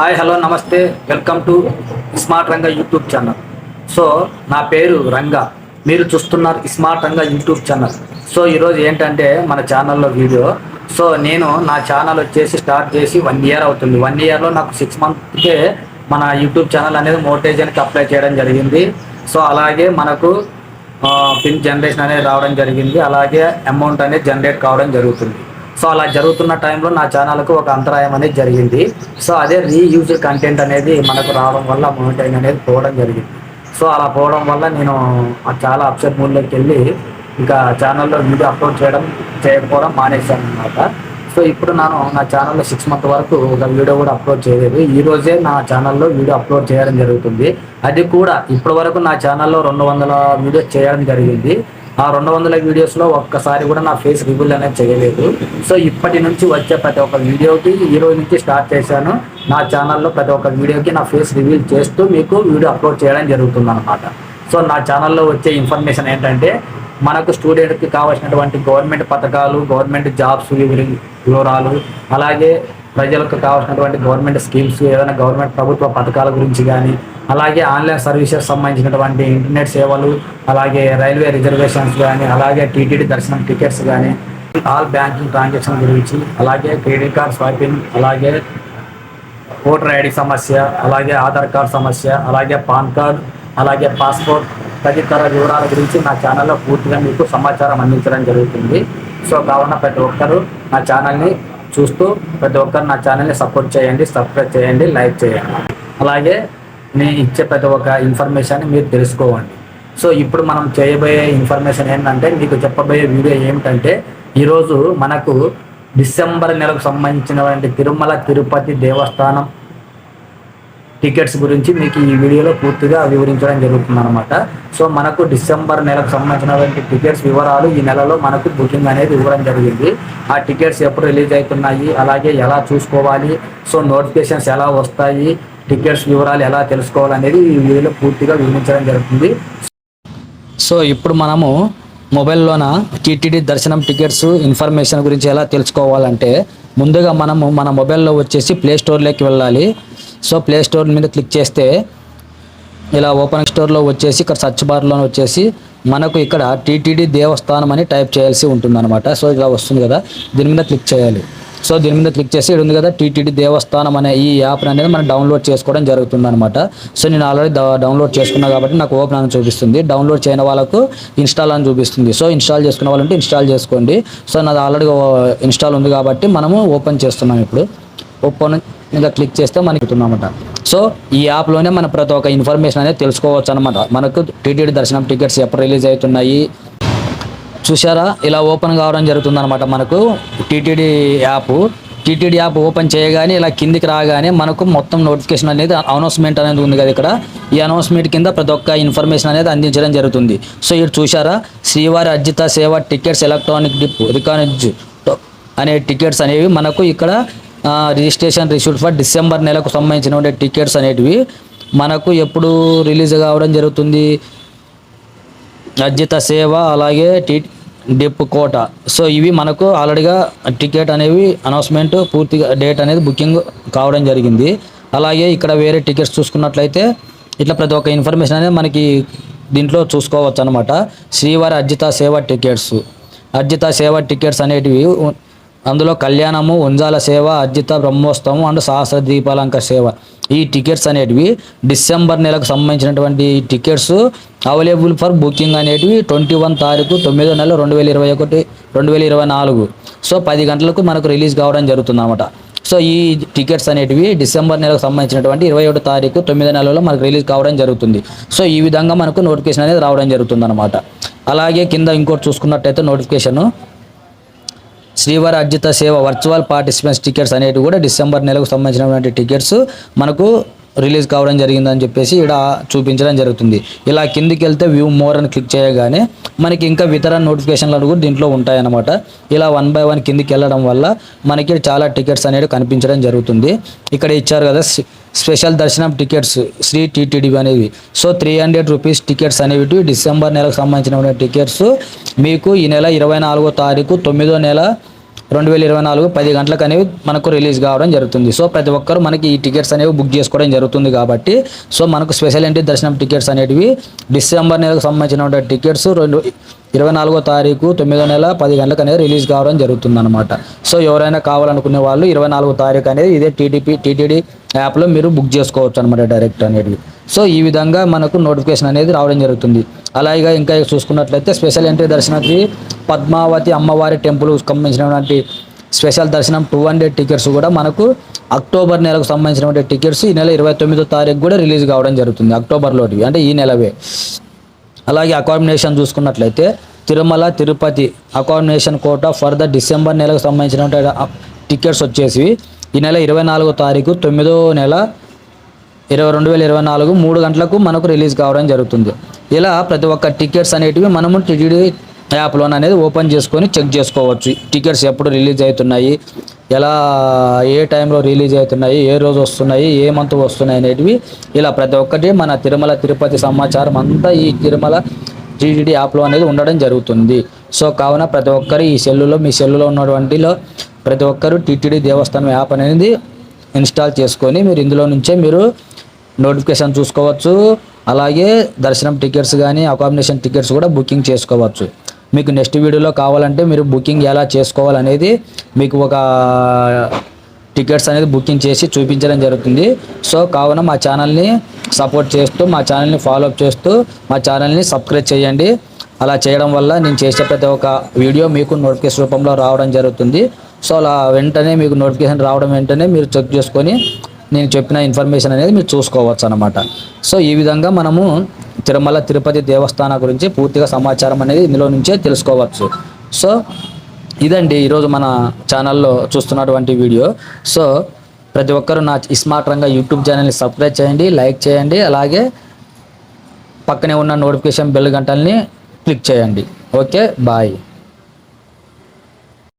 Hi hello నమస్తే welcome to smart Ranga YouTube channel. So నా పేరు రంగా, మీరు చూస్తున్నారు smart Ranga YouTube channel. So ఈరోజు ఏంటంటే మన ఛానల్లో వీడియో. సో నేను నా ఛానల్ వచ్చేసి స్టార్ట్ చేసి 1 ఇయర్ అవుతుంది. 1 ఇయర్లో నాకు 6 మంత్కే మన యూట్యూబ్ ఛానల్ అనేది మోటైజేషన్కి అప్లై చేయడం జరిగింది. సో అలాగే మనకు పిన్ జనరేషన్ అనేది రావడం జరిగింది, అలాగే అమౌంట్ అనేది జనరేట్ కావడం జరుగుతుంది. సో అలా జరుగుతున్న టైంలో నా ఛానల్కు ఒక అంతరాయం అనేది జరిగింది. సో అదే రీయూజ్డ్ కంటెంట్ అనేది మనకు రావడం వల్ల మోనిటైజ్ అనేది పోవడం జరిగింది. సో అలా పోవడం వల్ల నేను చాలా అప్సెట్ మూడ్లోకి వెళ్ళి ఇంకా ఛానల్లో వీడియో అప్లోడ్ చేయకపోవడం మానేశాను అనమాట. సో ఇప్పుడు నా ఛానల్లో 6 మంత్ వరకు ఒక వీడియో కూడా అప్లోడ్ చేయలేదు. ఈరోజే నా ఛానల్లో వీడియో అప్లోడ్ చేయడం జరుగుతుంది. అది కూడా ఇప్పటి వరకు నా ఛానల్లో 200 వీడియోస్ చేయడం జరిగింది. ఆ 200 వీడియోస్లో ఒక్కసారి కూడా నా ఫేస్ రివీల్ అనేది చేయలేదు. సో ఇప్పటి నుంచి వచ్చే ప్రతి ఒక్క వీడియోకి ఈరోజు నుంచి స్టార్ట్ చేశాను. నా ఛానల్లో ప్రతి ఒక్క వీడియోకి నా ఫేస్ రివీల్ చేస్తూ మీకు వీడియో అప్లోడ్ చేయడం జరుగుతుంది అనమాట. సో నా ఛానల్లో వచ్చే ఇన్ఫర్మేషన్ ఏంటంటే మనకు స్టూడెంట్కి కావాల్సినటువంటి గవర్నమెంట్ పథకాలు, గవర్నమెంట్ జాబ్స్ వివరాలు, అలాగే ప్రజలకు కావాల్సినటువంటి గవర్నమెంట్ స్కీమ్స్, ఏదైనా గవర్నమెంట్ ప్రభుత్వ పథకాల గురించి కానీ, అలాగే ఆన్లైన్ సర్వీసెస్ సంబంధించినటువంటి ఇంటర్నెట్ సేవలు, అలాగే రైల్వే రిజర్వేషన్స్ కానీ, అలాగే టీటీడీ దర్శనం టికెట్స్ కానీ, ఆల్ బ్యాంకింగ్ ట్రాన్సాక్షన్ గురించి, అలాగే క్రెడిట్ కార్డ్ స్వైపింగ్, అలాగే ఓటర్ ఐడి సమస్య, అలాగే ఆధార్ కార్డ్ సమస్య, అలాగే పాన్ కార్డ్, అలాగే పాస్పోర్ట్ తదితర వివరాల గురించి నా ఛానల్లో పూర్తిగా మీకు సమాచారం అందించడం జరుగుతుంది. సో కావున ప్రతి ఒక్కరూ నా ఛానల్ని చూస్తూ ప్రతి ఒక్కరు నా ఛానల్ని సపోర్ట్ చేయండి, సబ్స్క్రైబ్ చేయండి, లైక్ చేయండి. అలాగే నేను ఇచ్చే ప్రతి ఒక్క ఇన్ఫర్మేషన్ మీరు తెలుసుకోవండి. సో ఇప్పుడు మనం చేయబోయే ఇన్ఫర్మేషన్ ఏంటంటే, మీకు చెప్పబోయే వీడియో ఏమిటంటే, ఈరోజు మనకు డిసెంబర్ నెలకు సంబంధించినటువంటి తిరుమల తిరుపతి దేవస్థానం టికెట్స్ గురించి మీకు ఈ వీడియోలో పూర్తిగా వివరించడం జరుగుతుంది అనమాట. సో మనకు డిసెంబర్ నెలకు సంబంధించినటువంటి టికెట్స్ వివరాలు ఈ నెలలో మనకు బుకింగ్ అనేది ఇవ్వడం జరిగింది. ఆ టికెట్స్ ఎప్పుడు రిలీజ్ అవుతున్నాయి, అలాగే ఎలా చూసుకోవాలి, సో నోటిఫికేషన్స్ ఎలా వస్తాయి, టికెట్స్ వివరాలు ఎలా తెలుసుకోవాలనేది ఈ వీడియోలో పూర్తిగా వివరించడం జరుగుతుంది. సో ఇప్పుడు మనము మొబైల్లోన టీటీడీ దర్శనం టికెట్స్ ఇన్ఫర్మేషన్ గురించి ఎలా తెలుసుకోవాలంటే, ముందుగా మనము మన మొబైల్లో వచ్చేసి ప్లే స్టోర్లోకి వెళ్ళాలి. సో ప్లే స్టోర్ మీద క్లిక్ చేస్తే ఇలా ఓపెన్ స్టోర్లో వచ్చేసి ఇక్కడ సర్చ్ బార్లో వచ్చేసి మనకు ఇక్కడ టీటీడీ దేవస్థానం అని టైప్ చేయాల్సి ఉంటుందన్నమాట. సో ఇలా వస్తుంది కదా, దీని మీద క్లిక్ చేయాలి. సో దీని మీద క్లిక్ చేసి ఇది ఉంది కదా టీటీడీ దేవస్థానం అనే ఈ యాప్ అనేది మనం డౌన్లోడ్ చేసుకోవడం జరుగుతుంది అనమాట. సో నేను ఆల్రెడీ డౌన్లోడ్ చేసుకున్నా కాబట్టి నాకు ఓపెన్ అని చూపిస్తుంది. డౌన్లోడ్ చేయని వాళ్ళకు ఇన్స్టాల్ అని చూపిస్తుంది. సో ఇన్స్టాల్ చేసుకున్న వాళ్ళంటే ఇన్స్టాల్ చేసుకోండి. సో నాది ఆల్రెడీ ఇన్స్టాల్ ఉంది కాబట్టి మనము ఓపెన్ చేస్తున్నాం. ఇప్పుడు ఓపెన్ మీద క్లిక్ చేస్తే మనకి అన్నమాట. సో ఈ యాప్లోనే మన ప్రతి ఒక్క ఇన్ఫర్మేషన్ అనేది తెలుసుకోవచ్చు అనమాట. మనకు టీటీడీ దర్శనం టికెట్స్ ఎప్పుడు రిలీజ్ అవుతున్నాయి చూసారా, ఇలా ఓపెన్ కావడం జరుగుతుంది అనమాట. మనకు టీటీడీ యాప్ ఓపెన్ చేయగానే ఇలా కిందికి రాగానే మనకు మొత్తం నోటిఫికేషన్ అనేది అనౌన్స్మెంట్ అనేది ఉంది కదా ఇక్కడ. ఈ అనౌన్స్మెంట్ కింద ప్రతి ఒక్క ఇన్ఫర్మేషన్ అనేది అందించడం జరుగుతుంది. సో ఇక్కడ చూసారా, శ్రీవారి అర్జిత సేవ టికెట్స్ ఎలక్ట్రానిక్ డిప్ రికార్డ్ అనే టికెట్స్ అనేవి మనకు ఇక్కడ రిజిస్ట్రేషన్ రిసీవ్డ్ ఫర్ డిసెంబర్ నెలకు సంబంధించిన టికెట్స్ అనేటివి మనకు ఎప్పుడు రిలీజ్ కావడం జరుగుతుంది. అర్జిత సేవ, అలాగే డిప్ కోట. సో ఇవి మనకు ఆల్రెడీగా టికెట్ అనేవి అనౌన్స్మెంట్ పూర్తిగా డేట్ అనేది బుకింగ్ కావడం జరిగింది. అలాగే ఇక్కడ వేరే టికెట్స్ చూసుకున్నట్లయితే ఇట్లా ప్రతి ఒక్క ఇన్ఫర్మేషన్ అనేది మనకి దీంట్లో చూసుకోవచ్చు అనమాట. శ్రీవారి అర్జిత సేవ టికెట్స్ అనేటివి అందులో కళ్యాణము, ఉంజాల సేవ, అర్జిత బ్రహ్మోత్సవం అండ్ సహస్ర దీపాలంక సేవ, ఈ టికెట్స్ అనేటివి డిసెంబర్ నెలకు సంబంధించినటువంటి టికెట్స్ అవైలబుల్ ఫర్ బుకింగ్ అనేటివి 21 తారీఖు 9వ నెల 2024 సో 10 గంటలకు మనకు రిలీజ్ కావడం జరుగుతుంది అనమాట. సో ఈ టికెట్స్ అనేటివి డిసెంబర్ నెలకు సంబంధించినటువంటి 21 తారీఖు 9వ నెలలో మనకు రిలీజ్ కావడం జరుగుతుంది. సో ఈ విధంగా మనకు నోటిఫికేషన్ అనేది రావడం జరుగుతుంది అనమాట. అలాగే కింద ఇంకోటి చూసుకున్నట్టయితే నోటిఫికేషన్ శ్రీవారి అర్జిత సేవ వర్చువల్ పార్టిసిపెంట్స్ టికెట్స్ అనేవి కూడా డిసెంబర్ నెలకు సంబంధించినటువంటి టికెట్స్ మనకు రిలీజ్ కావడం జరిగిందని చెప్పేసి ఇక్కడ చూపించడం జరుగుతుంది. ఇలా కిందికి వెళ్తే వ్యూ మోర్ అని క్లిక్ చేయగానే మనకి ఇంకా ఇతర నోటిఫికేషన్లు కూడా దీంట్లో ఉంటాయన్నమాట. ఇలా 1 by 1 కిందికి వెళ్ళడం వల్ల మనకి చాలా టికెట్స్ అనేవి కనిపించడం జరుగుతుంది. ఇక్కడ ఇచ్చారు కదా స్పెషల్ దర్శనం టికెట్స్ శ్రీ టీటీడీ అనేవి. సో 300 రూపీస్ టికెట్స్ అనేవి డిసెంబర్ నెలకు సంబంధించిన టికెట్స్ మీకు ఈ నెల 24వ తారీఖు 9వ నెల 2024 10 గంటలకు అనేవి మనకు రిలీజ్ కావడం జరుగుతుంది. సో ప్రతి ఒక్కరు మనకి ఈ టికెట్స్ అనేవి బుక్ చేసుకోవడం జరుగుతుంది కాబట్టి సో మనకు స్పెషల్ ఎంట్రీ దర్శనం టికెట్స్ అనేటివి డిసెంబర్ నెలకు సంబంధించిన టికెట్స్ 24వ తారీఖు 9వ నెల 10 గంటలకు అనేది రిలీజ్ కావడం జరుగుతుంది అనమాట. సో ఎవరైనా కావాలనుకునే వాళ్ళు 24వ తారీఖు అనేది ఇదే టీటీడీ యాప్లో మీరు బుక్ చేసుకోవచ్చు అనమాట డైరెక్ట్ అనేది. సో ఈ విధంగా మనకు నోటిఫికేషన్ అనేది రావడం జరుగుతుంది. అలాగే ఇంకా చూసుకున్నట్లయితే స్పెషల్ ఎంట్రీ దర్శనానికి పద్మావతి అమ్మవారి టెంపుల్ సంబంధించినటువంటి స్పెషల్ దర్శనం 200 టికెట్స్ కూడా మనకు అక్టోబర్ నెలకు సంబంధించినటువంటి టికెట్స్ ఈ నెల 29వ తారీఖు కూడా రిలీజ్ కావడం జరుగుతుంది అక్టోబర్లోటివి, అంటే ఈ నెలవే. అలాగే అకామిడేషన్ చూసుకున్నట్లయితే Tirumala Tirupati accommodation quota for the December నెలకు సంబంధించినటువంటి టికెట్స్ వచ్చేసి ఈ నెల 24వ తారీఖు 9వ నెల 2024 3 గంటలకు మనకు రిలీజ్ కావడం జరుగుతుంది. ఇలా ప్రతి ఒక్క టికెట్స్ అనేటివి మనము టీటీడీ యాప్లోనే అనేది ఓపెన్ చేసుకొని చెక్ చేసుకోవచ్చు. టికెట్స్ ఎప్పుడు రిలీజ్ అవుతున్నాయి, ఎలా ఏ టైంలో రిలీజ్ అవుతున్నాయి, ఏ రోజు వస్తున్నాయి, ఏ మంత్ వస్తున్నాయి అనేటివి ఇలా ప్రతి ఒక్కటి మన తిరుమల తిరుపతి సమాచారం అంతా ఈ తిరుమల టీటీడీ యాప్లో అనేది ఉండడం జరుగుతుంది. సో కావున ప్రతి ఒక్కరు ఈ సెల్లులో మీ సెల్లులో ఉన్నటువంటిలో ప్రతి ఒక్కరు టీటీడీ దేవస్థానం యాప్ అనేది ఇన్స్టాల్ చేసుకొని మీరు ఇందులో నుంచే మీరు నోటిఫికేషన్ చూసుకోవచ్చు. అలాగే దర్శనం టికెట్స్ కానీ అకామిడేషన్ టికెట్స్ కూడా బుకింగ్ చేసుకోవచ్చు. మీకు నెక్స్ట్ వీడియోలో కావాలంటే మీరు బుకింగ్ ఎలా చేసుకోవాలనేది మీకు ఒక టికెట్స్ అనేది బుకింగ్ చేసి చూపించడం జరుగుతుంది. సో కావున మా ఛానల్ని సపోర్ట్ చేస్తూ మా ఛానల్ని ఫాలోఅప్ చేస్తూ మా ఛానల్ని సబ్స్క్రైబ్ చేయండి. అలా చేయడం వల్ల నేను చేసే ప్రతి ఒక్క వీడియో మీకు నోటిఫికేషన్ రూపంలో రావడం జరుగుతుంది. సో అలా వెంటనే మీకు నోటిఫికేషన్ రావడం వెంటనే మీరు చెక్ చేసుకొని నేను చెప్పిన ఇన్ఫర్మేషన్ అనేది మీరు చూసుకోవచ్చు అనమాట. సో ఈ విధంగా మనము తిరుమల తిరుపతి దేవస్థానం గురించి పూర్తిగా సమాచారం అనేది ఇందులో నుంచే తెలుసుకోవచ్చు. సో ఇదండి ఈరోజు మన ఛానల్లో చూస్తున్నటువంటి వీడియో. సో ప్రతి ఒక్కరూ నా స్మార్ట్ రంగా యూట్యూబ్ ఛానల్ని సబ్స్క్రైబ్ చేయండి, లైక్ చేయండి, అలాగే పక్కనే ఉన్న నోటిఫికేషన్ బెల్ గంటల్ని క్లిక్ చేయండి. Okay, bye.